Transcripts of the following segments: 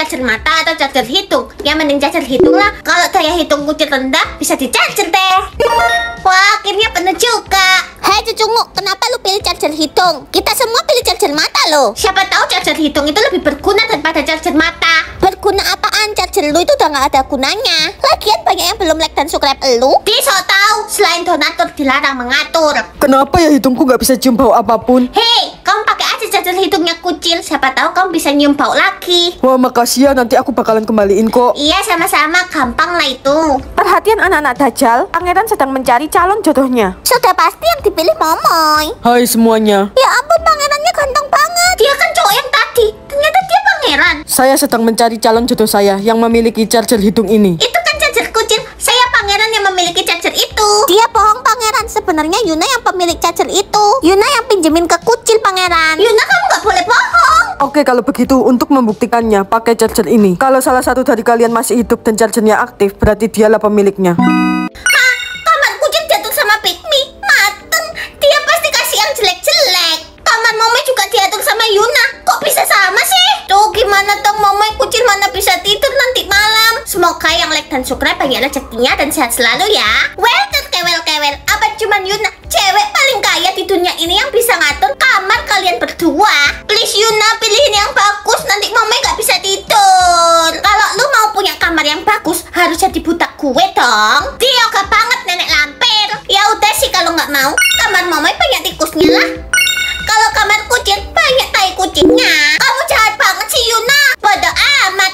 charger mata atau charger hidung? Ya mending charger hidung lah. Kalau daya hitung kucil rendah, bisa di-charger deh. Wah, akhirnya bener juga. Hei cucungu, kenapa lu pilih charger hidung? Kita semua pilih charger mata loh. Siapa tahu charger hidung itu lebih berguna daripada charger mata. Berguna apaan? Charger lu itu udah gak ada gunanya. Lagian banyak yang belum like dan subscribe lu. Dia sok tahu, selain donatur dilarang mengatur. Kenapa ya hidungku nggak bisa cium bau apapun? Hei, kamu pakai aja charger hidungnya kucil. Siapa tahu kamu bisa nyium bau lagi. Wah, makasih ya, nanti aku bakalan kembaliin kok. Iya, sama-sama, gampang lah itu. Perhatian anak-anak Dajjal, pangeran sedang mencari calon jodohnya. Sudah pasti yang dipilih Momoy. Hai semuanya. Ya ampun, pangerannya ganteng banget. Dia kan cowok yang tadi, ternyata dia pangeran. Saya sedang mencari calon jodoh saya yang memiliki charger hidung ini. Itu kan charger kucil. Saya pangeran yang memiliki charger itu. Dia bohong pangeran. Sebenarnya Yuna yang pemilik charger itu. Yuna yang pinjemin ke kucil pangeran. Yuna, kamu nggak boleh bohong. Oke, kalau begitu untuk membuktikannya pakai charger ini. Kalau salah satu dari kalian masih hidup dan chargernya aktif, berarti dialah pemiliknya. Hah? Kamar kucil jatuh sama Pick Me? Mateng. Dia pasti kasih yang jelek-jelek. Kamar Momoy juga diatur sama Yuna. Kok bisa sama sih? Tuh gimana dong Momoy, kucil mana bisa tidur nanti malam. Semoga yang like dan subscribe banyak rezekinya dan sehat selalu ya. Well, kewel-kewel. Apa cuman Yuna, cewek paling kaya di dunia ini, yang bisa ngatur kamar kalian berdua? Please Yuna, pilihin yang bagus. Nanti Momoy gak bisa tidur. Kalau lu mau punya kamar yang bagus, harus jadi budak gue dong. Dia gak banget nenek lampir. Ya udah sih, kalau nggak mau, kamar Momoy banyak tikusnya lah. Kalau kamar kucil banyak tai kucingnya. Kamu jahat banget sih Yuna. Bodoh amat.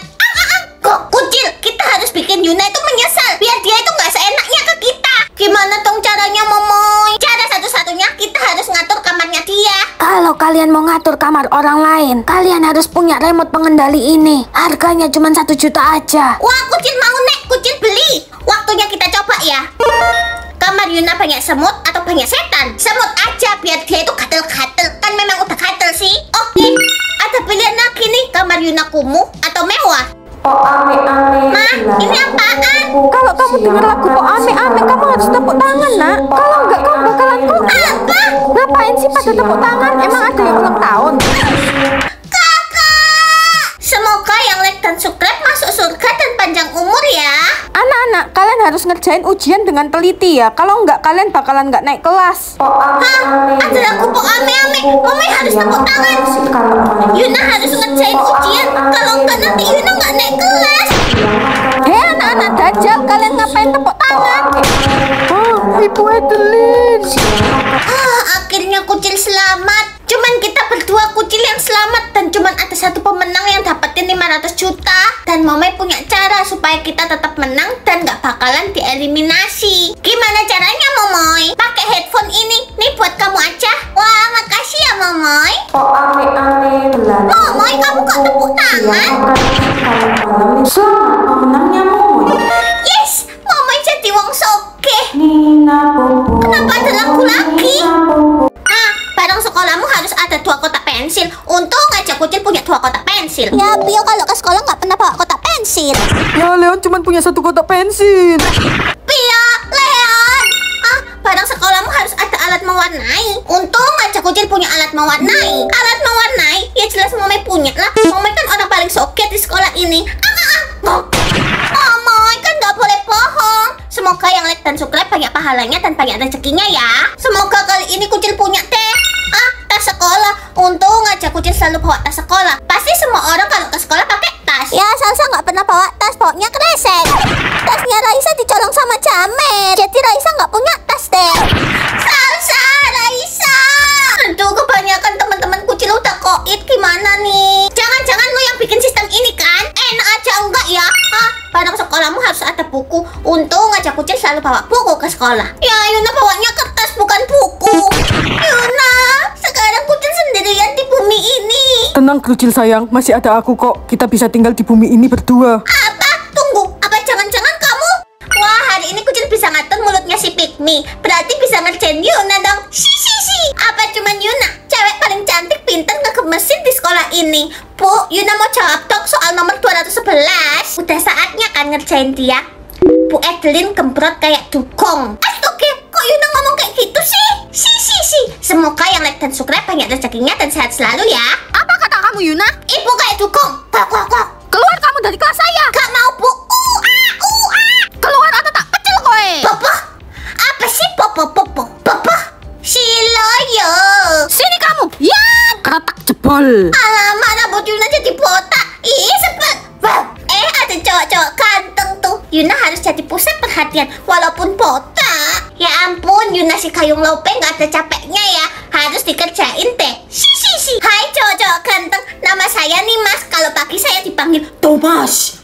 Kok kucil, kita harus bikin Yuna itu menyesal, biar dia itu nggak seenaknya ke kita. Gimana dong caranya Momoy? Cara satu-satunya kita harus ngatur kamarnya dia. Kalau kalian mau ngatur kamar orang lain, kalian harus punya remote pengendali ini. Harganya cuma 1 juta aja. Wah, kucil mau nek, kucil beli. Waktunya kita coba ya. Kamar Yuna banyak semut atau banyak setan? Semut aja, biar dia itu gatel-gatel. Kan memang udah gatel sih. Oke, ada pilihan lagi nih. Kamar Yuna kumuh atau mewah? Ma, ini apaan? Kalau kamu dengar lagu kok ame-ame, kamu harus tepuk tangan, nak. Kalau enggak, kamu bakalan kok. Apa? Ngapain sih pada tepuk tangan? Emang ada yang ulang tahun? Kakak! Semoga yang like dan subscribe masuk surga dan panjang umur ya. Anak-anak, kalian harus ngerjain ujian dengan teliti ya. Kalau enggak, kalian bakalan enggak naik kelas. Hah? Ada lagu pok ame-ame. Momoy harus tepuk tangan. Yuna harus ngerjain ujian. Kalau enggak nanti Yuna nggak naik kelas. Hei anak-anak Dajjal, kalian ngapain tepuk tangan? Oh, Ibu Edelin. Akhirnya kucil selamat. Cuman kita berdua kucil yang selamat, dan cuman ada satu pemenang yang dapetin 500 juta. Dan Momoy punya cara supaya kita tetap menang dan nggak bakalan dieliminasi. Gimana caranya Momoy? Pakai headphone ini. Nih buat kamu aja. Wah, makasih ya Momoy. Momoy, kamu kok tepuk tangan? Yes, Momoy jadi wong soge. Kenapa ada lagu lagi? Barang sekolahmu harus ada 2 kotak pensil. Untung aja kucil punya 2 kotak pensil. Ya Pio kalau ke sekolah nggak pernah bawa kotak pensil. Ya, Leon cuma punya 1 kotak pensil. Pia, Leon. Barang sekolahmu harus ada alat mewarnai. Untung aja kucil punya alat mewarnai. Alat mewarnai? Ya jelas Momoy punya lah. Momoy kan orang paling soget di sekolah ini. Momoy kan nggak boleh bohong. Semoga yang like dan subscribe banyak pahalanya dan banyak rezekinya ya. Semoga kali ini kucil punya tas sekolah. Untung aja kucil selalu bawa tas sekolah. Pasti semua orang kalau ke sekolah pakai tas. Ya Salsa nggak pernah bawa tas, bawanya kresek. Tasnya Raisa dicolong sama Jamet. Jadi Raisa nggak punya tas deh. Salsa, Raisa. Aduh, kebanyakan teman-teman kucil udah koit. Gimana nih? Jangan-jangan lu yang bikin sistem ini kan? Enak aja enggak ya? Barang sekolahmu harus ada buku. Untung aja kucil selalu bawa buku ke sekolah. Ya, Yuna bawanya kertas bukan buku. Yuna, sekarang kucil sendirian di bumi ini. Tenang kucil sayang, masih ada aku kok. Kita bisa tinggal di bumi ini berdua. Apa? Tunggu, apa jangan-jangan kamu? Wah, hari ini kucil bisa ngatur mulutnya si Pick Me. Berarti bisa ngerjain Yuna dong. Si. Apa cuman Yuna, cewek paling cantik, pintar, ngegemesin di sekolah ini? Bu, Yuna mau jawab dong soal nomor 211. Udah saatnya kan ngerjain dia. Bu Edelin gembrot kayak dugong. Astaga, kok Yuna ngomong kayak gitu sih? Si. Semoga yang like dan subscribe banyak rezekinya dan sehat selalu ya. Apa kata kamu, Yuna? Ibu kayak dugong. Kok. Keluar Sebel. Alamak, rambut Yuna jadi botak. Ih, sebel. Wow. Ada cowok-cowok ganteng tuh. Yuna harus jadi pusat perhatian walaupun botak. Ya ampun, Yuna si Kayung Lope nggak ada capeknya ya. Harus dikerjain deh. Si. Hai cowok-cowok ganteng. Nama saya nih Mas. Kalau pagi saya dipanggil Thomas.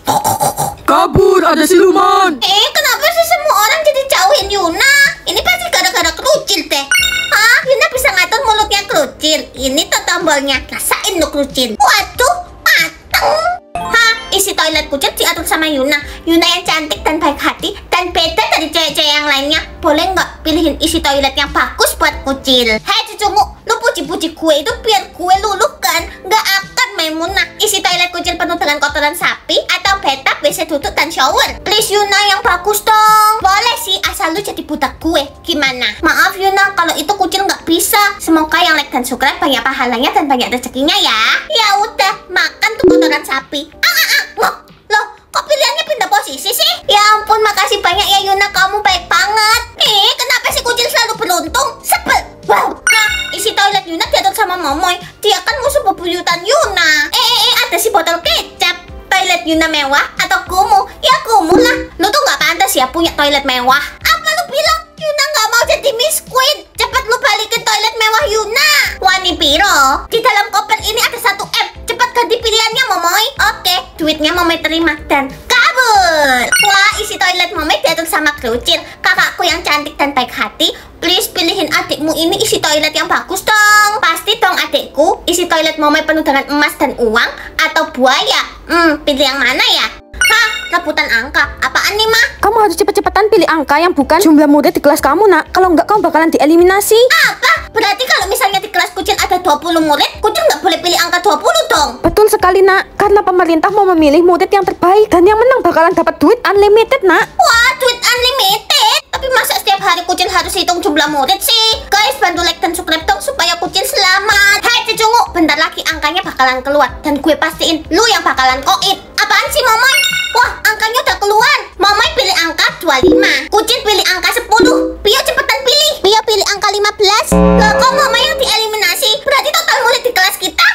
Kabur, ada siluman. Kenapa sih semua orang jadi jauhin Yuna? Ini pasti gara-gara kerucil deh. Hah? Yuna bisa ngatur mulutnya kerucil. Ini tuh tombolnya. Rasain lo kerucil. Waduh, mateng. Hah? Isi toilet kucil diatur sama Yuna. Yuna yang cantik dan baik hati dan beda dari cewek-cewek yang lainnya. Boleh nggak pilihin isi toilet yang bagus buat kucil? Hei cucumu, lu puji-puji gue itu biar gue luluh kan? Nggak akan Maimunah. Isi toilet kucil penuh dengan kotoran sapi atau bathtub, WC duduk dan shower. Please Yuna, yang bagus dong. Boleh sih, asal lu jadi budak gue. Gimana? Maaf Yuna, kalau itu kucil nggak bisa. Semoga yang like dan subscribe banyak pahalanya dan banyak rezekinya ya. Ya udah, makan tuh kotoran sapi. Loh, kok pilihannya pindah posisi sih? Ya ampun, makasih banyak ya Yuna, kamu baik banget. Kenapa sih kucil selalu beruntung? Sebel. Wow. Isi toilet Yuna diatur sama Momoy. Dia kan musuh bebuyutan Yuna. Ada si botol kecap. Toilet Yuna mewah atau kumuh? Ya kumuh lah. Lu tuh nggak pantas ya punya toilet mewah. Apa lu bilang Yuna nggak mau jadi Miss Queen? Cepat lu balikin toilet mewah Yuna. Wani Piro, di dalam koper ini ada 1 M. Cepat ganti pilihannya Momoy. Oke, duitnya Momoy terima dan kabur. Wah, isi toilet Momoy diatur sama kerucil. Kakakku yang cantik dan baik hati. Please pilihin adikmu ini isi toilet yang bagus dong. Pasti dong adikku. Isi toilet Momoy penuh dengan emas dan uang atau buaya. Pilih yang mana ya? Hah, rebutan angka. Apaan nih, Ma? Kamu harus cepet-cepetan pilih angka yang bukan jumlah murid di kelas kamu, Nak. Kalau enggak, kamu bakalan dieliminasi. Apa? Berarti kalau misalnya di kelas kucil ada 20 murid, kucil nggak boleh pilih angka 20 dong? Betul sekali, Nak. Karena pemerintah mau memilih murid yang terbaik. Dan yang menang bakalan dapat duit unlimited, Nak. Wah, duit unlimited. Tapi masa setiap hari kucil harus hitung jumlah murid sih? Guys, bantu like dan subscribe dong supaya kucil selamat. Hai cucungu, bentar lagi angkanya bakalan keluar. Dan gue pastiin lu yang bakalan koit. Apaan sih Momoy? Wah, angkanya udah keluar. Momoy pilih angka 25. Kucil pilih angka 10. Pio cepetan pilih. Pio pilih angka 15. Loh, kok Momoy yang dieliminasi? Berarti total murid di kelas kita?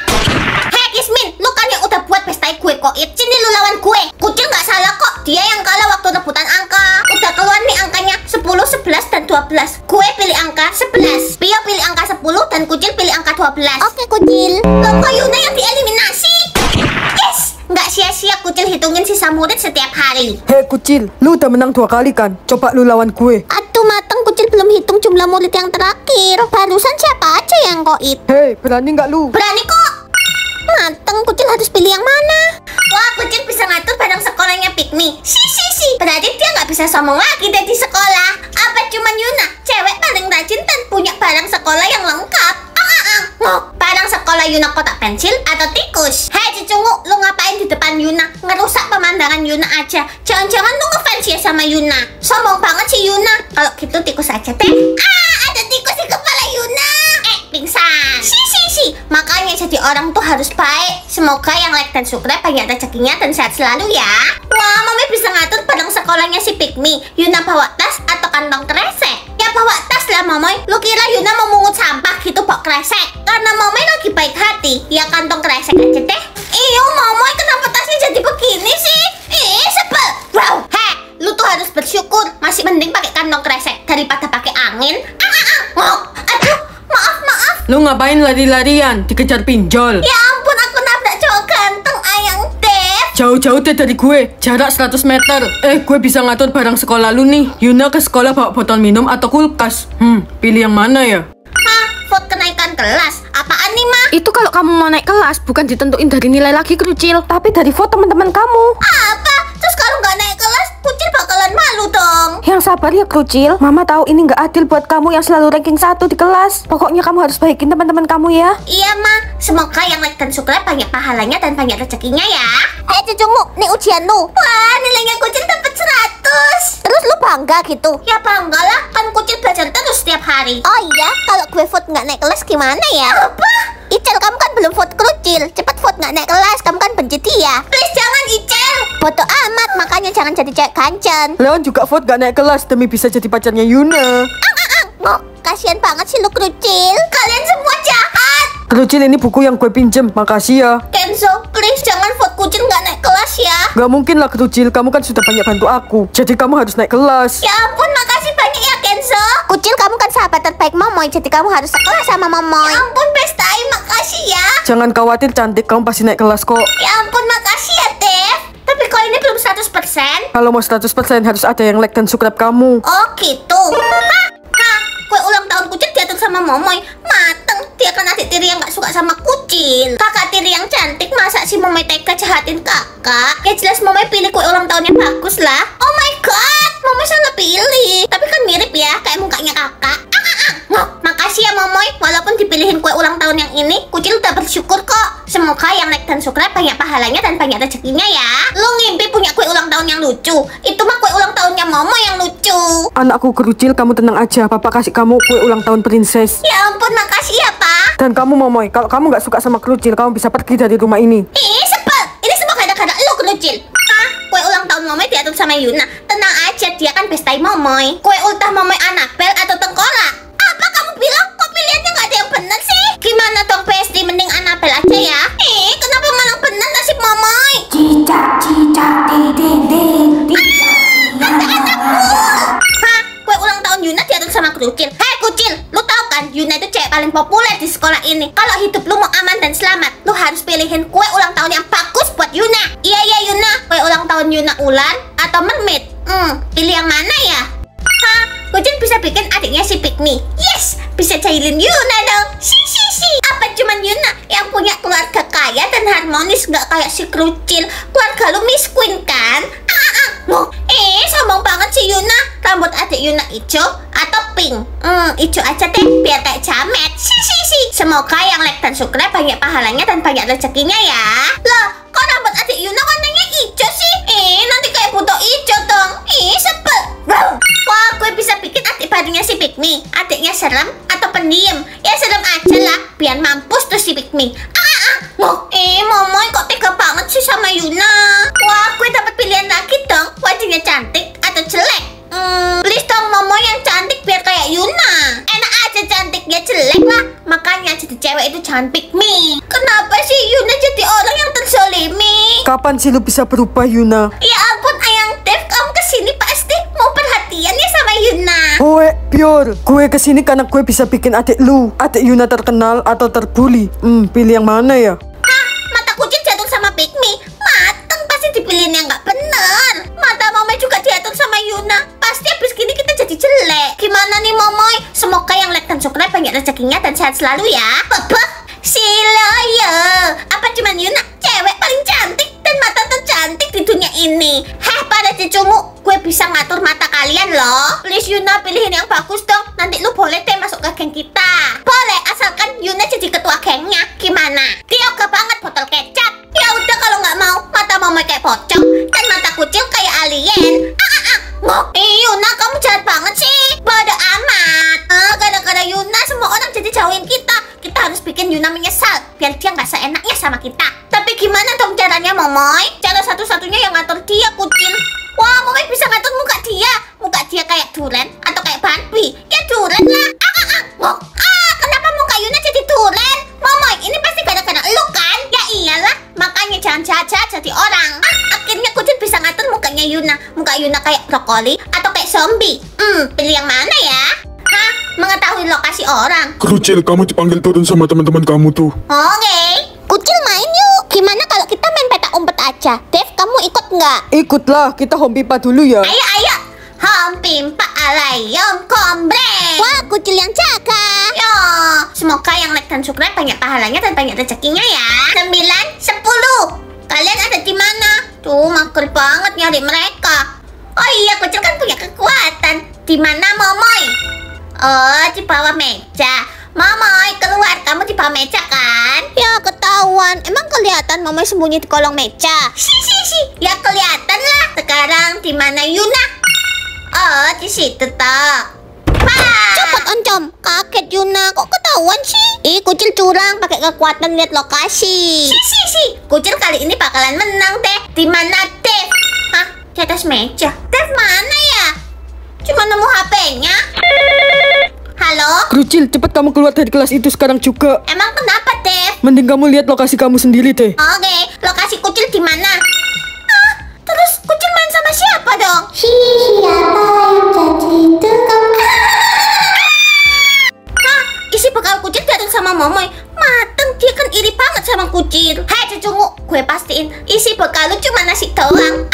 Hei Kismin, lu kan yang udah buat pesta gue koit. Sini lu lawan gue. Kucil nggak salah kok. Dia yang kalah waktu rebutan angka. Udah keluar nih angkanya 10, 11, dan 12. Gue pilih angka 11. Pio pilih angka 10 dan kucil pilih angka 12. Oke kucil. Loh, kok Yuna yang dieliminasi? Yes! Nggak sia-sia kucil hitungin sisa murid setiap hari. Hei kucil, lu udah menang 2 kali kan? Coba lu lawan gue. Aduh mateng, kucil belum hitung jumlah murid yang terakhir. Barusan siapa aja yang koit? Hei, berani nggak lu? Berani kok. Mateng, kucil harus pilih yang mana? Wah, kucil bisa ngatur barang sekolahnya Pikmi. Si. Berarti dia nggak bisa sombong lagi deh di sekolah. Apa cuman Yuna, cewek paling rajin dan punya barang sekolah yang lengkap? Barang sekolah Yuna kotak pensil atau tikus? Hei cucungu, lu ngapain di depan Yuna? Ngerusak pemandangan Yuna aja. Jangan-jangan lu ngefans ya sama Yuna? Sombong banget sih Yuna. Kalau gitu tikus aja deh. Ada tikus di kepala Yuna. Pingsan. Si. Makanya jadi orang tuh harus baik. Semoga yang like dan subscribe banyak rezekinya dan sehat selalu ya. Wah, Mami bisa ngatur barang sekolahnya si Pikmi. Yuna bawa tas atau kantong kresek? Ya bawa tas lah Momoy. Lu kira Yuna mau mungut sampah gitu bawa kresek? Karena Momoy lagi baik hati, ya kantong kresek aja deh. Iyo Momoy, kenapa tasnya jadi begini sih? Sebel. Wow. Hei, lu tuh harus bersyukur. Masih mending pakai kantong kresek daripada pakai angin. Aduh, maaf. Lu ngapain lari-larian? Dikejar pinjol. Ya ampun, aku nabrak cowok ganteng ayang Dev. Jauh-jauh deh dari gue, jarak 100 meter. Gue bisa ngatur barang sekolah lu nih. Yuna ke sekolah bawa botol minum atau kulkas. Pilih yang mana ya? Hah, vote kenaikan kelas. Apaan nih, Ma? Itu kalau kamu mau naik kelas, bukan ditentuin dari nilai lagi kerucil, tapi dari vote teman-teman kamu. Apa? Terus kalau nggak naik kelas, kucil bakalan malu dong. Yang sabar ya kerucil. Mama tahu ini nggak adil buat kamu yang selalu ranking 1 di kelas. Pokoknya kamu harus baikin teman-teman kamu ya. Iya, Ma. Semoga yang like dan subscribe banyak pahalanya dan banyak rezekinya ya. Hei cucungmu, nih ujian lu. Wah, nilainya kucil dapat 100. Terus lu bangga gitu? Ya bangga lah, kan kucil belajar terus setiap hari. Oh iya, kalau gue vote nggak naik kelas gimana ya? Apa? Icel, kamu kan belum vote kerucil. Cepat vote nggak naik kelas, kamu kan benci dia. Please jangan Icel. Bodoh amat, makanya jangan jadi cewek ganjen. Leon juga vote gak naik kelas demi bisa jadi pacarnya Yuna. Kasian banget sih lu kerucil. Kalian semua jahat. Kerucil, ini buku yang gue pinjem. Makasih ya. Kenzo, please jangan vote Kucil nggak naik kelas ya. Gak mungkin lah Kerucil, kamu kan sudah banyak bantu aku. Jadi kamu harus naik kelas. Ya ampun, makasih banyak ya Kenzo. Kucil, kamu kan sahabat terbaik Momoy, jadi kamu harus sekelas sama Momoy. Ya ampun Pestai, makasih ya. Jangan khawatir cantik, kamu pasti naik kelas kok. Ya ampun, makasih ya Dev. Tapi kok ini belum 100%? Kalau mau 100% harus ada yang like dan subscribe kamu. Oh gitu. Hah, kue ulang tahun Kucil diatur sama Momoy. Mateng, dia kan adik tiri yang gak suka sama Kucil. Kakak tiri yang cantik, masa si Momoy tega jahatin kakak? Ya jelas Momoy pilih kue ulang tahunnya bagus lah. Oh my god, Momoy salah pilih. Tapi kan mirip ya, kayak mukanya kakak. Makasih ya Momoy, walaupun dipilihin kue ulang tahun yang ini, Kucil udah bersyukur kok. Semoga yang like dan subscribe banyak pahalanya dan banyak rezekinya ya. Lu ngimpi punya kue ulang tahun yang lucu. Itu mah kue ulang tahunnya Momoy yang lucu. Anakku Kerucil, kamu tenang aja. Papa kasih kamu kue ulang tahun princess. Ya ampun, makasih ya Pak. Dan kamu Momoy, kalau kamu gak suka sama Kerucil, kamu bisa pergi dari rumah ini. Ih, sebel. Ini semua gara-gara lu Kerucil. Hah? Kue ulang tahun Momoy diatur sama Yuna. Tenang aja, dia kan pestai Momoy. Kue ultah Momoy Annabelle atau Tengkorak? Apa kamu bilang? Kok pilihannya gak ada yang bener sih? Gimana dong PSD, mending Annabelle aja ya? Kenapa malah bener nasib Momoy? Cicak, ding. Hah? Kue ulang tahun Yuna diatur sama Kucil. Hei Kucil, lu tahu kan Yuna itu cewek paling populer di sekolah ini. Kalau hidup lu mau aman dan selamat, lu harus pilihin kue ulang tahun yang bagus buat Yuna. Iya ya Yuna, kue ulang tahun Yuna ular atau mermaid? Pilih yang mana ya? Hah? Kucil bisa bikin adiknya si Pikmi. Yes, bisa jahilin Yuna dong. Si. Apa cuman Yuna yang punya keluarga kaya dan harmonis, gak kayak si Kucil? Keluarga lu miskin kan? Sombong banget si Yuna. Rambut adik Yuna hijau atau pink? Hijau aja deh, biar kayak jamet. Si. Semoga yang like dan subscribe banyak pahalanya dan banyak rezekinya ya. Loh, kok rambut adik Yuna warnanya hijau sih? Nanti kayak buto hijau dong. Sebel. Wah, gue bisa bikin adik barunya si Pikmi. Adiknya serem atau pendiam? Ya serem aja lah, biar mampus tuh si Pikmi. Momoy kok tega banget sih sama Yuna. Wah, gue dapat pilihan lagi dong. Wajahnya cantik atau jelek? Please dong Momoy yang cantik biar kayak Yuna. Enak aja cantiknya, jelek lah. Makanya jadi cewek itu jangan Pikmi. Kenapa sih Yuna jadi orang yang terzolimi? Kapan sih lu bisa berubah Yuna? Ya ampun Ayang Dev, kamu kesini pasti mau perhatian ya sama Yuna. Pior, gue kesini karena gue bisa bikin adik Yuna terkenal atau terbully. Pilih yang mana ya? Hah? Mata Kucil jatuh sama Pikmi? Mateng, pasti dipilihin yang nggak bener. Mata Momoy juga diatur sama Yuna. Pasti abis gini kita jadi jelek. Gimana nih Momoy? Semoga yang like dan subscribe banyak rezekinya dan sehat selalu ya. Siloyo. Apa cuman Yuna cewek paling cantik dan mata tercantik di dunia ini? Para cucumu, gue bisa ngatur mata kalian loh. Please Yuna, pilihin yang bagus dong. Nanti lu boleh deh masuk ke geng kita. Boleh, asalkan Yuna jadi ketua gengnya. Gimana? Dia oke banget botol kecap. Ya udah kalau nggak mau, mata Momoy kayak pocong dan mata Kucil kayak alien. Yuna, kamu jahat banget sih. Bodoh amat. Gara-gara Yuna semua orang jadi jauhin kita. Kita harus bikin Yuna menyesal biar dia nggak seenaknya sama kita. Tapi gimana dong caranya Momoy? Cara satu-satunya yang ngatur dia Kucil. Wah, Momoy bisa ngatur muka dia. Muka dia kayak duren atau kayak Barbie? Ya duren lah. Kenapa muka Yuna jadi duren? Momoy, ini pasti gara-gara lu kan? Ya iyalah, makanya jangan jahat-jahat jadi orang. Akhirnya Kucil bisa ngatur mukanya Yuna. Muka Yuna kayak brokoli atau kayak zombie? Pilih yang mana ya? Hah? Mengetahui lokasi orang. Kerucil, kamu dipanggil turun sama teman-teman kamu tuh. Oke. Kucil main yuk. Gimana kalau kita main petak umpet aja? Dev, kamu ikut nggak? Ikutlah, kita home pipa dulu ya. Ayo. Hampimpa alayom kombreng. Wah, Kucil yang jaga. Yo, semoga yang like dan subscribe banyak pahalanya dan banyak rezekinya ya. 9, 10. Kalian ada di mana? Tuh, mager banget nyari mereka. Oh iya, Kucil kan punya kekuatan. Di mana Momoy? Oh, di bawah meja. Momoy, keluar. Kamu di bawah meja kan? Ya, ketahuan. Emang kelihatan Momoy sembunyi di kolong meja? Si. Ya kelihatan lah. Sekarang di mana Yuna? Oh, di situ toh. Cepat Oncom. Kaget Yuna. Kok ketahuan sih? Kucil curang pakai kekuatan lihat lokasi. Si. Kucil kali ini bakalan menang deh. Di mana Dev? Hah? Di atas meja. Dev mana ya? Cuma nemu HP-nya. Halo? Kerucil, cepat kamu keluar dari kelas itu sekarang juga. Emang kenapa Dev? Mending kamu lihat lokasi kamu sendiri deh. Oke, lokasi kucil di mana? Ah, terus kucil main sama siapa dong? Siapa yang jadi tukang? Hah, isi bekal kucil diatur sama Momoy. Mateng, dia kan iri banget sama kucil. Hei cucungu, gue pastiin isi bekal lu cuma nasi doang.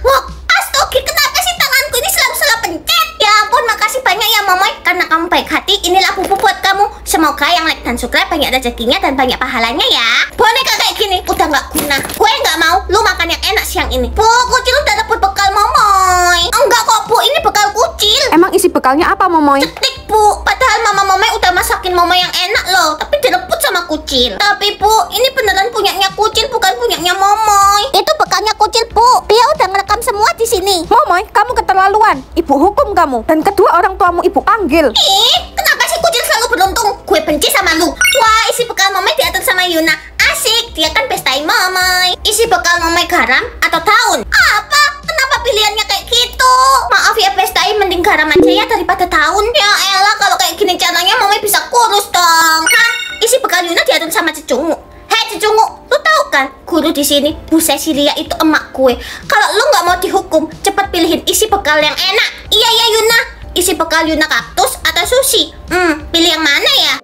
Ngok, astogi, kenapa sih tanganku ini selalu salah pencet? Ya ampun, makasih banyak ya Momoy, karena kamu baik hati. Inilah bumbu buat kamu. Semoga yang like dan subscribe banyak rezekinya dan banyak pahalanya ya. Boneka kayak gini udah nggak guna. Gue nggak mau, lu makan yang enak siang ini. Bu, kucil udah dapet bekal Momoy. Enggak kok Bu, ini bekal kucil. Emang isi bekalnya apa, Momoy? Cetik Bu, padahal Mama Momoy udah masakin Momoy yang enak loh, tapi direbut sama kucil. Tapi Bu, ini beneran punyanya kucil, bukan punyanya Momoy. Itu bekalnya kucil, Bu. Dia udah ngerekam semua di sini. Momoy, kamu keterlaluan. Ibu hukum kamu. Dan kedua orang tuamu ibu panggil. Kenapa sih kucil selalu beruntung? Gue benci sama lu. Wah, isi bekal Momoy diatur sama Yuna. Asik, dia kan pestain Momoy. Isi bekal Momoy garam atau daun? Apa? Kenapa pilihannya kayak gitu? Maaf ya pestain, mending garam aja ya daripada daun. Ya elah, kalau kayak gini caranya Momoy bisa kurus dong. Hah? Isi bekal Yuna diatur sama Cecungu. Hei Cecungu, lu tahu kan guru di sini Bu Cecilia itu emak gue. Kalau lu nggak mau dihukum, cepet pilihin isi bekal yang enak. Iya ya Yuna. Isi bekal Yuna kaktus atau sushi? Pilih yang mana ya?